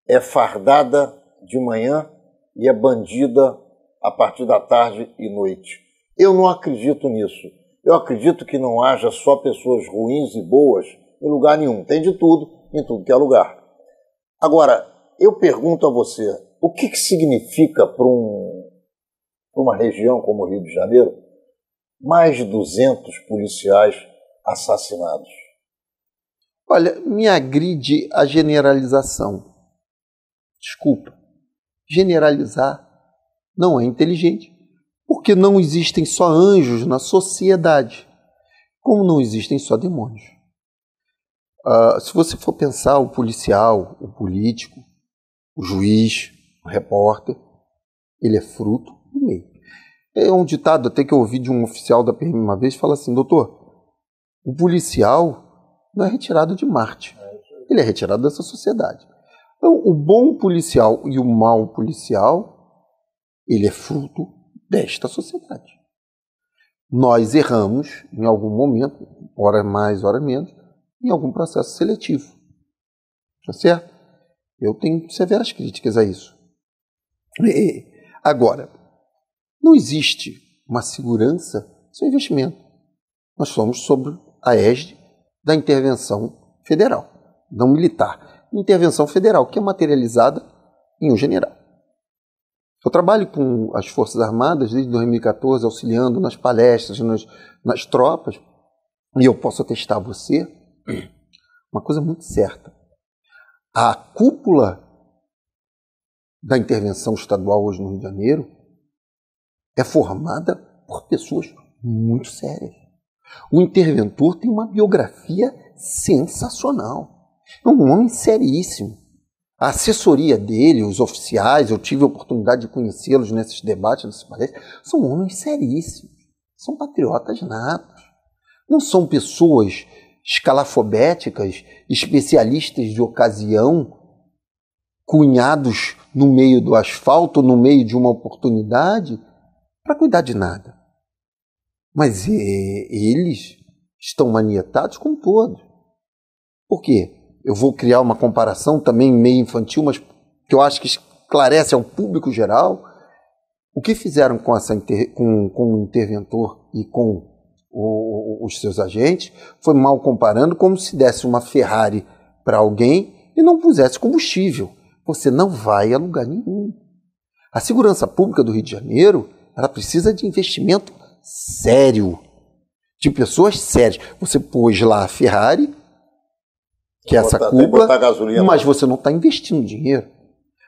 é fardada de manhã e é bandida a partir da tarde e noite. Eu não acredito nisso. Eu acredito que não haja só pessoas ruins e boas em lugar nenhum. Tem de tudo, em tudo que é lugar. Agora, eu pergunto a você, o que significa para uma região como o Rio de Janeiro mais de 200 policiais assassinados? Olha, me agride a generalização. Desculpa, generalizar não é inteligente, porque não existem só anjos na sociedade, como não existem só demônios. Se você for pensar o policial, o político, o juiz, o repórter, ele é fruto do meio. É um ditado até que eu ouvi de um oficial da PM uma vez, fala assim, doutor, o policial não é retirado de Marte, ele é retirado dessa sociedade. Então, o bom policial e o mau policial, ele é fruto desta sociedade. Nós erramos em algum momento, hora mais, hora menos, em algum processo seletivo. Tá certo? Eu tenho severas críticas a isso. Agora, não existe uma segurança sem investimento. Nós somos sob a égide da intervenção federal, não militar. Intervenção federal, que é materializada em um general. Eu trabalho com as Forças Armadas desde 2014, auxiliando nas palestras, nas tropas, e eu posso atestar a você uma coisa muito certa. A cúpula da intervenção estadual hoje no Rio de Janeiro é formada por pessoas muito sérias. O interventor tem uma biografia sensacional. É um homem seríssimo. A assessoria dele, os oficiais, eu tive a oportunidade de conhecê-los nesses debates, nesses palestras, são homens seríssimos. São patriotas natos. Não são pessoas escalafobéticas, especialistas de ocasião, cunhados no meio do asfalto, no meio de uma oportunidade, para cuidar de nada. Mas eles estão manietados com todos. Por quê? Eu vou criar uma comparação também meio infantil, mas que eu acho que esclarece ao público geral. O que fizeram com o interventor e com os seus agentes foi, mal comparando, como se desse uma Ferrari para alguém e não pusesse combustível. Você não vai a lugar nenhum. A segurança pública do Rio de Janeiro, ela precisa de investimento sério, de pessoas sérias. Você pôs lá a Ferrari, que é essa cúpula, mas você não está investindo dinheiro.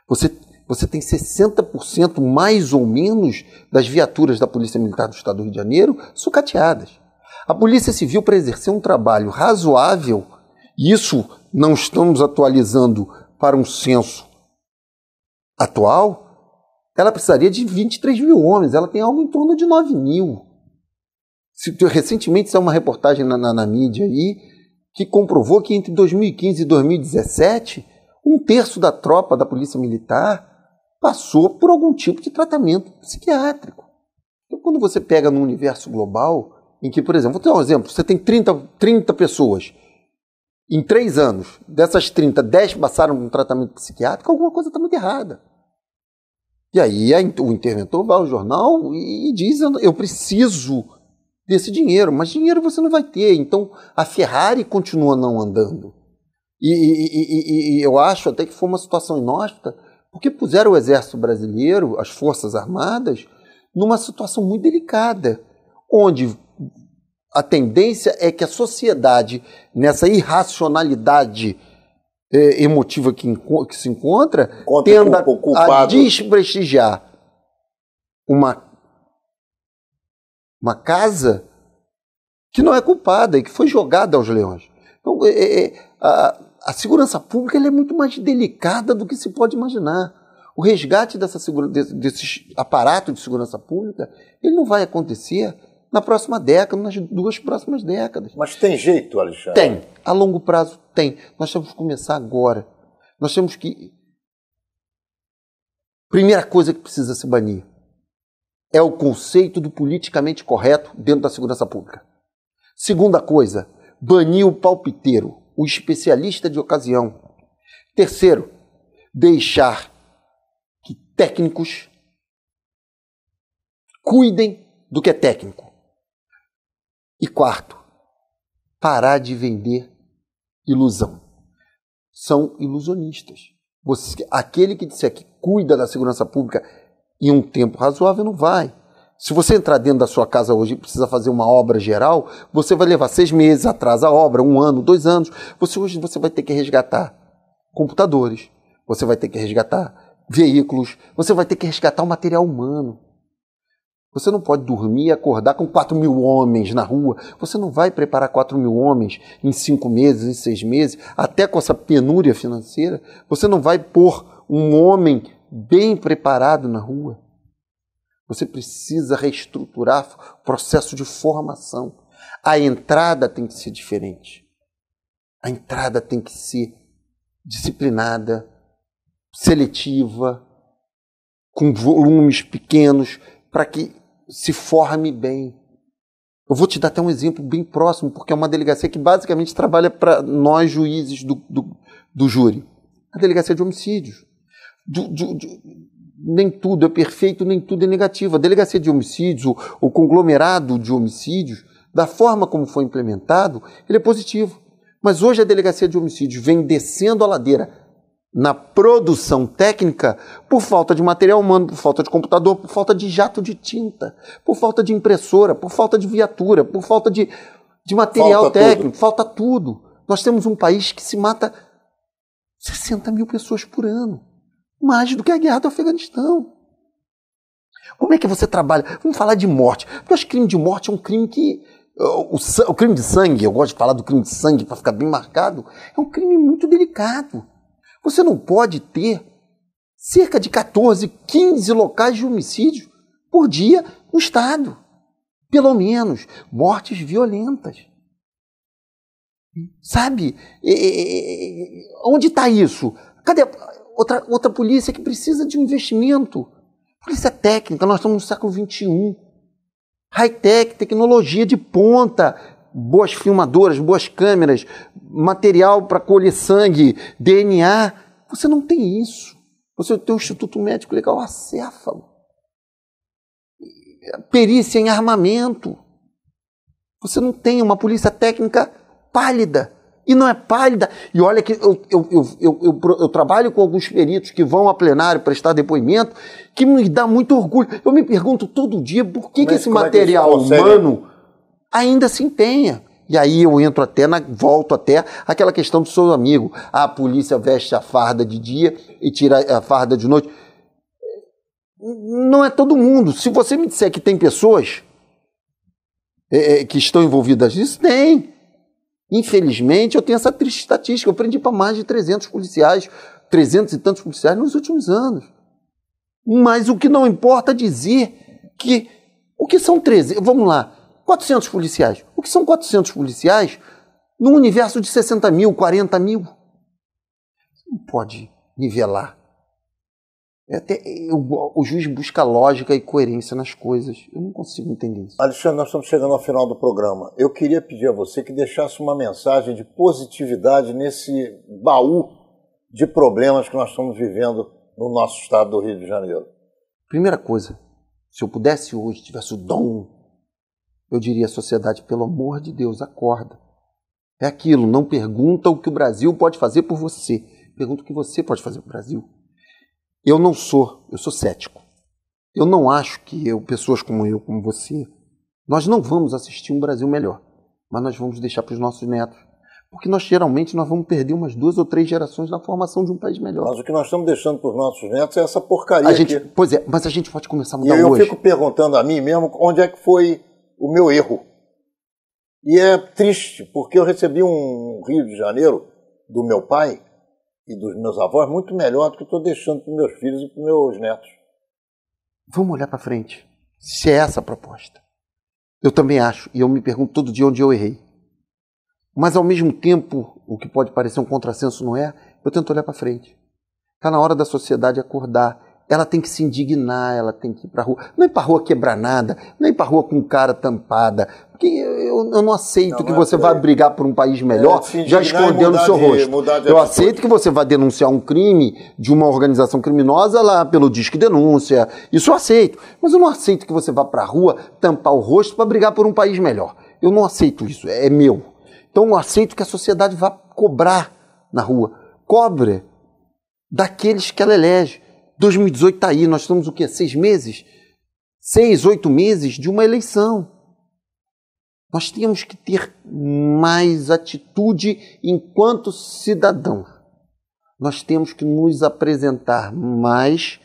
Você tem 60% mais ou menos das viaturas da Polícia Militar do Estado do Rio de Janeiro sucateadas. A Polícia Civil, para exercer um trabalho razoável, e isso não estamos atualizando para um censo atual, ela precisaria de 23 mil homens. Ela tem algo em torno de 9 mil. Recentemente saiu uma reportagem na mídia aí que comprovou que entre 2015 e 2017, um terço da tropa da Polícia Militar passou por algum tipo de tratamento psiquiátrico. Então, quando você pega no universo global, em que, por exemplo, vou ter um exemplo, você tem 30 pessoas, em 3 anos, dessas 30, 10 passaram por um tratamento psiquiátrico, alguma coisa está muito errada. E aí o interventor vai ao jornal e diz, eu preciso desse dinheiro, mas dinheiro você não vai ter. Então a Ferrari continua não andando. E eu acho até que foi uma situação inóspita, porque puseram o Exército Brasileiro, as Forças Armadas, numa situação muito delicada, onde a tendência é que a sociedade, nessa irracionalidade emotiva que se encontra, tenda a desprestigiar uma casa que não é culpada e que foi jogada aos leões. Então, a segurança pública ela é muito mais delicada do que se pode imaginar. O resgate desse aparato de segurança pública ele não vai acontecer na próxima década, nas 2 próximas décadas. Mas tem jeito, Alexandre? Tem. A longo prazo tem. Nós temos que começar agora. Nós temos que... Primeira coisa que precisa se banir é o conceito do politicamente correto dentro da segurança pública. Segunda coisa, banir o palpiteiro, o especialista de ocasião. Terceiro, deixar que técnicos cuidem do que é técnico. E quarto, parar de vender ilusão. São ilusionistas. Aquele que disser que cuida da segurança pública em um tempo razoável não vai. Se você entrar dentro da sua casa hoje e precisa fazer uma obra geral, você vai levar 6 meses, atrasa a obra, 1 ano, 2 anos. Hoje você vai ter que resgatar computadores, você vai ter que resgatar veículos, você vai ter que resgatar o material humano. Você não pode dormir e acordar com 4 mil homens na rua. Você não vai preparar 4 mil homens em 5 meses, em 6 meses, até com essa penúria financeira. Você não vai pôr um homem bem preparado na rua. Você precisa reestruturar o processo de formação. A entrada tem que ser diferente. A entrada tem que ser disciplinada, seletiva, com volumes pequenos, para que se forme bem. Eu vou te dar até um exemplo bem próximo, porque é uma delegacia que basicamente trabalha para nós juízes do júri. A delegacia de homicídios. Nem tudo é perfeito, nem tudo é negativo. A delegacia de homicídios, o conglomerado de homicídios, da forma como foi implementado, ele é positivo. Mas hoje a delegacia de homicídios vem descendo a ladeira na produção técnica por falta de material humano, por falta de computador, por falta de jato de tinta, por falta de impressora, por falta de viatura, por falta de material técnico, falta tudo. Nós temos um país que se mata 60 mil pessoas por ano, mais do que a guerra do Afeganistão. Como é que você trabalha? Vamos falar de morte, porque eu acho que crime de morte é um crime que... O crime de sangue, eu gosto de falar do crime de sangue para ficar bem marcado, é um crime muito delicado. Você não pode ter cerca de 14, 15 locais de homicídio por dia no Estado. Pelo menos mortes violentas. Sabe? Onde está isso? Cadê outra polícia que precisa de um investimento? Polícia técnica, nós estamos no século XXI. High-tech, tecnologia de ponta, boas filmadoras, boas câmeras, material para colher sangue, DNA. Você não tem isso. Você tem o Instituto Médico Legal acéfalo. Perícia em armamento. Você não tem uma polícia técnica pálida. E não é pálida. E olha que eu trabalho com alguns peritos que vão a plenário prestar depoimento, que me dá muito orgulho. Eu me pergunto todo dia por que esse material humano ainda se empenha. E aí eu entro volto até aquela questão do seu amigo. A polícia veste a farda de dia e tira a farda de noite. Não é todo mundo. Se você me disser que tem pessoas que estão envolvidas nisso, tem. Infelizmente, eu tenho essa triste estatística. Eu prendi para mais de 300 policiais, 300 e tantos policiais nos últimos anos. Mas o que não importa é dizer que o que são 300, vamos lá, 400 policiais. O que são 400 policiais num universo de 60 mil, 40 mil? Você não pode nivelar. O juiz busca lógica e coerência nas coisas. Eu não consigo entender isso. Alexandre, nós estamos chegando ao final do programa. Eu queria pedir a você que deixasse uma mensagem de positividade nesse baú de problemas que nós estamos vivendo no nosso estado do Rio de Janeiro. Primeira coisa, se eu pudesse hoje, tivesse o dom, eu diria à sociedade, pelo amor de Deus, acorda. É aquilo, não pergunta o que o Brasil pode fazer por você. Pergunta o que você pode fazer para o Brasil. Eu sou cético. Eu não acho que pessoas como eu, como você, nós não vamos assistir um Brasil melhor, mas nós vamos deixar para os nossos netos. Porque geralmente nós vamos perder umas 2 ou 3 gerações na formação de um país melhor. Mas o que nós estamos deixando para os nossos netos é essa porcaria aqui. Pois é, mas a gente pode começar a mudar hoje. E eu hoje. fico perguntando a mim mesmo onde é que foi o meu erro. E é triste, porque eu recebi um Rio de Janeiro do meu pai e dos meus avós muito melhor do que eu estou deixando para os meus filhos e para os meus netos. Vamos olhar para frente. Se é essa a proposta. Eu também acho, e eu me pergunto todo dia onde eu errei. Mas, ao mesmo tempo, o que pode parecer um contrassenso não é, eu tento olhar para frente. Está na hora da sociedade acordar. Ela tem que se indignar, ela tem que ir para a rua. Não é para a rua quebrar nada, não é para a rua com cara tampada. Porque eu não aceito que você vá brigar por um país melhor já escondendo o seu rosto. Eu aceito que você vá denunciar um crime de uma organização criminosa lá pelo Disque Denúncia. Isso eu aceito. Mas eu não aceito que você vá para a rua tampar o rosto para brigar por um país melhor. Eu não aceito isso, é meu. Então eu aceito que a sociedade vá cobrar na rua. Cobre daqueles que ela elege. 2018 está aí, nós estamos o quê? 6 meses? 6, 8 meses de uma eleição. Nós temos que ter mais atitude enquanto cidadãos. Nós temos que nos apresentar mais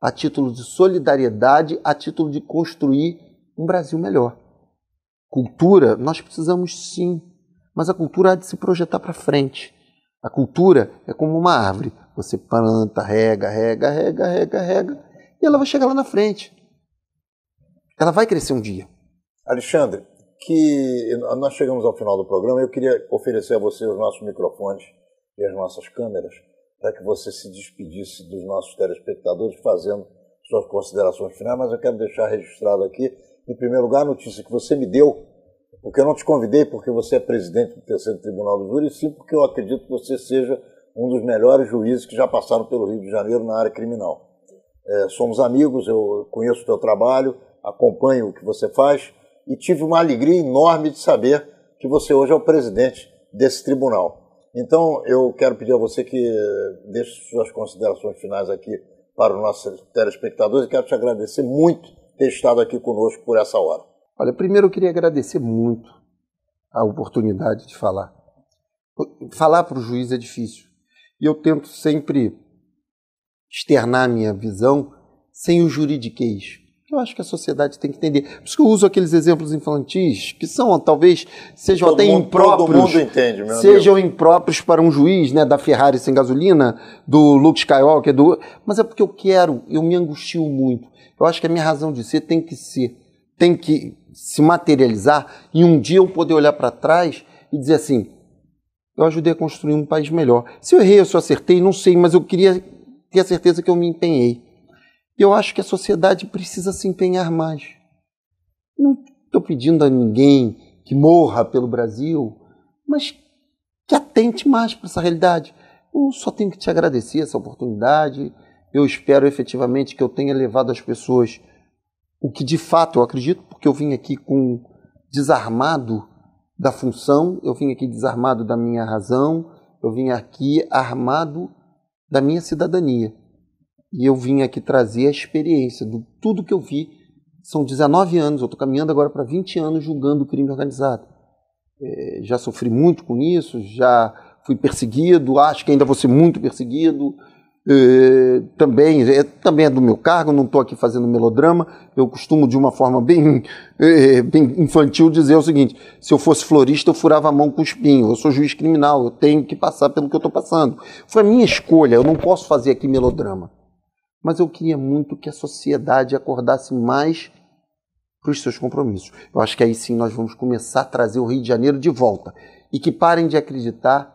a título de solidariedade, a título de construir um Brasil melhor. Cultura, nós precisamos sim, mas a cultura há de se projetar para frente. A cultura é como uma árvore. Você planta, rega, e ela vai chegar lá na frente. Ela vai crescer um dia. Alexandre, que nós chegamos ao final do programa, eu queria oferecer a você os nossos microfones e as nossas câmeras para que você se despedisse dos nossos telespectadores fazendo suas considerações finais, mas eu quero deixar registrado aqui, em primeiro lugar, a notícia que você me deu, porque eu não te convidei porque você é presidente do Terceiro Tribunal do Júri, e sim porque eu acredito que você seja um dos melhores juízes que já passaram pelo Rio de Janeiro na área criminal. Somos amigos, eu conheço o teu trabalho, acompanho o que você faz e tive uma alegria enorme de saber que você hoje é o presidente desse tribunal. Então, eu quero pedir a você que deixe suas considerações finais aqui para os nossos telespectadores e quero te agradecer muito ter estado aqui conosco por essa hora. Olha, primeiro eu queria agradecer muito a oportunidade de falar. Falar para o juiz é difícil. E eu tento sempre externar a minha visão sem o juridiquês. Eu acho que a sociedade tem que entender. Por isso que eu uso aqueles exemplos infantis, que são, talvez, sejam até impróprios. Todo mundo entende, meu sejam amigo. Impróprios para um juiz, né, da Ferrari sem gasolina, do Luke Skywalker, mas é porque eu me angustio muito. Eu acho que a minha razão de ser tem que se materializar e um dia eu poder olhar para trás e dizer assim, eu ajudei a construir um país melhor. Se eu errei, se eu acertei, não sei, mas eu queria ter a certeza que eu me empenhei. Eu acho que a sociedade precisa se empenhar mais. Não estou pedindo a ninguém que morra pelo Brasil, mas que atente mais para essa realidade. Eu só tenho que te agradecer essa oportunidade. Eu espero efetivamente que eu tenha levado às pessoas o que de fato eu acredito, porque eu vim aqui desarmado da função, eu vim aqui desarmado da minha razão, eu vim aqui armado da minha cidadania. E eu vim aqui trazer a experiência de tudo que eu vi. São 19 anos, eu estou caminhando agora para 20 anos julgando o crime organizado. Já sofri muito com isso, já fui perseguido, acho que ainda vou ser muito perseguido. também é do meu cargo, não estou aqui fazendo melodrama. Eu costumo, de uma forma bem infantil, dizer o seguinte: se eu fosse florista, eu furava a mão com espinho. Eu sou juiz criminal, eu tenho que passar pelo que eu estou passando. Foi a minha escolha, eu não posso fazer aqui melodrama. Mas eu queria muito que a sociedade acordasse mais para os seus compromissos. Eu acho que aí sim nós vamos começar a trazer o Rio de Janeiro de volta. E que parem de acreditar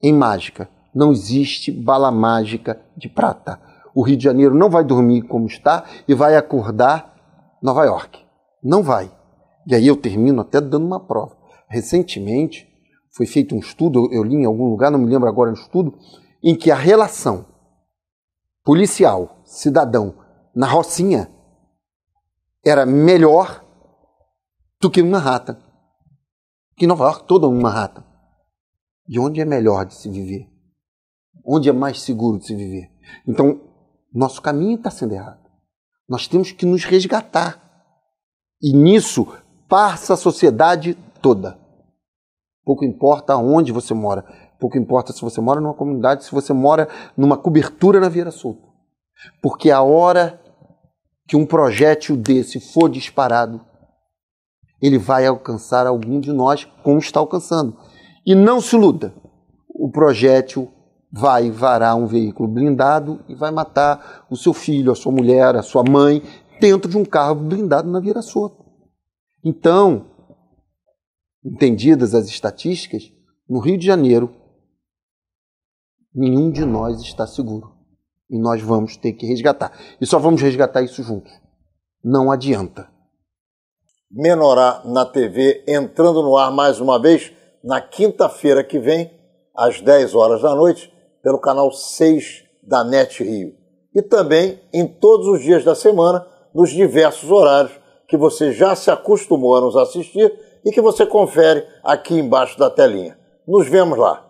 em mágica. Não existe bala mágica de prata. O Rio de Janeiro não vai dormir como está e vai acordar Nova York. Não vai. E aí eu termino até dando uma prova. Recentemente foi feito um estudo, eu li em algum lugar, não me lembro agora do estudo, em que a relação policial, cidadão, na Rocinha era melhor do que em Manhattan. Que Nova York toda uma Manhattan. De onde é melhor de se viver? Onde é mais seguro de se viver? Então, nosso caminho está sendo errado. Nós temos que nos resgatar. E nisso passa a sociedade toda. Pouco importa onde você mora. Pouco importa se você mora numa comunidade, se você mora numa cobertura na Vieira Solto. Porque a hora que um projétil desse for disparado, ele vai alcançar algum de nós, como está alcançando. E não se iluda. O projétil vai varar um veículo blindado e vai matar o seu filho, a sua mulher, a sua mãe, dentro de um carro blindado na Vieira Solto. Então, entendidas as estatísticas, no Rio de Janeiro, nenhum de nós está seguro. E nós vamos ter que resgatar. E só vamos resgatar isso juntos. Não adianta. Menorá na TV, entrando no ar mais uma vez, na quinta-feira que vem, às 10 horas da noite, pelo canal 6 da NET Rio. E também em todos os dias da semana, nos diversos horários que você já se acostumou a nos assistir e que você confere aqui embaixo da telinha. Nos vemos lá.